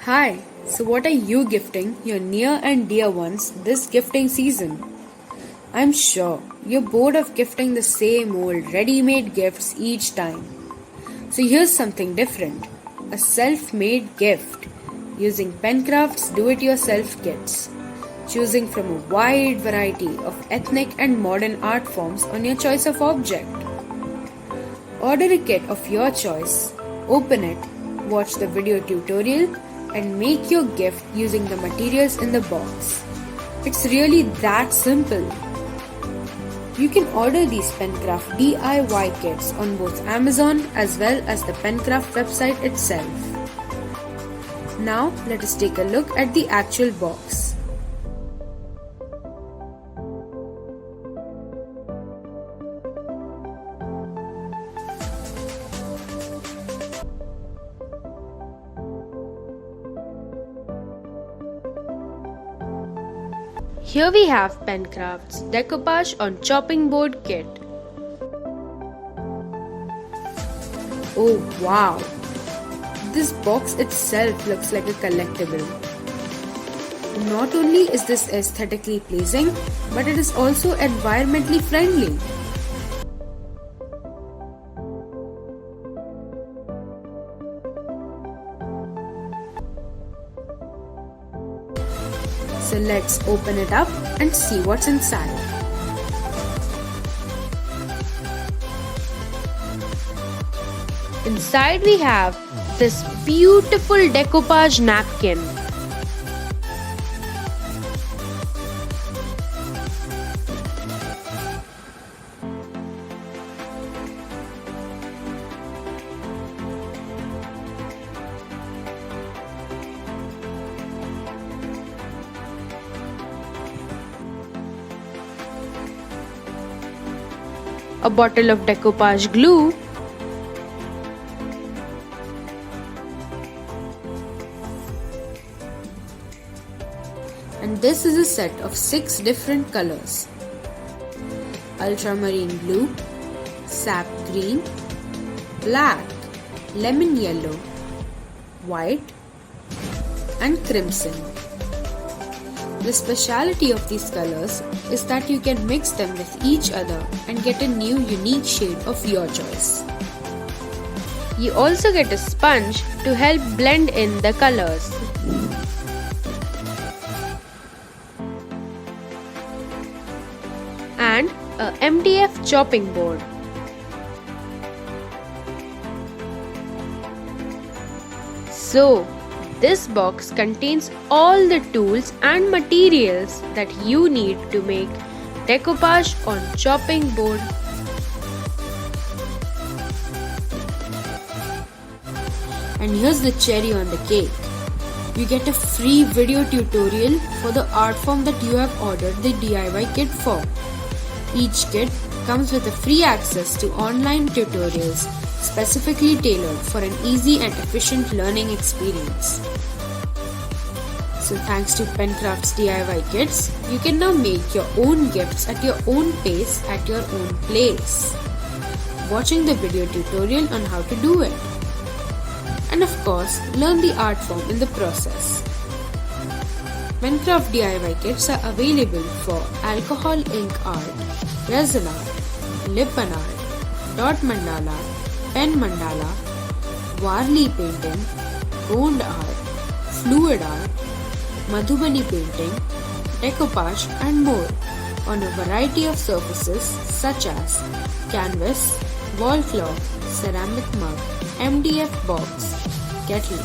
Hi, so what are you gifting your near and dear ones this gifting season? I'm sure you're bored of gifting the same old ready made gifts each time. So here's something different, a self made gift using Penkraft's do it yourself kits, choosing from a wide variety of ethnic and modern art forms on your choice of object. Order a kit of your choice, open it, watch the video tutorial, and make your gift using the materials in the box. It's really that simple. You can order these Penkraft DIY kits on both Amazon as well as the Penkraft website itself. Now let us take a look at the actual box. Here we have Penkraft's decoupage on chopping board kit. Oh wow! This box itself looks like a collectible. Not only is this aesthetically pleasing, but it is also environmentally friendly. So let's open it up and see what's inside. Inside we have this beautiful decoupage napkin. A bottle of decoupage glue, and this is a set of 6 different colors: ultramarine blue, sap green, black, lemon yellow, white, and crimson. The speciality of these colors is that you can mix them with each other and get a new unique shade of your choice. You also get a sponge to help blend in the colors. And a MDF chopping board. So, this box contains all the tools and materials that you need to make decoupage on chopping board. And here's the cherry on the cake. You get a free video tutorial for the art form that you have ordered the DIY kit for. Each kit comes with a free access to online tutorials specifically tailored for an easy and efficient learning experience. So thanks to Penkraft's DIY kits, you can now make your own gifts at your own pace at your own place, watching the video tutorial on how to do it. And of course, learn the art form in the process. Penkraft DIY kits are available for alcohol ink art, resin art, lip art, dot mandala, pen mandala, Warli painting, bond art, fluid art, Madhubani painting, decoupage and more on a variety of surfaces such as canvas, wall cloth, ceramic mug, MDF box, kettle,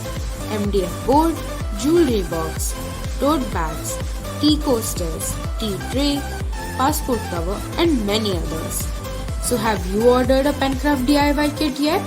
MDF board, jewelry box, tote bags, tea coasters, tea tray, passport cover and many others. So have you ordered a Penkraft DIY kit yet?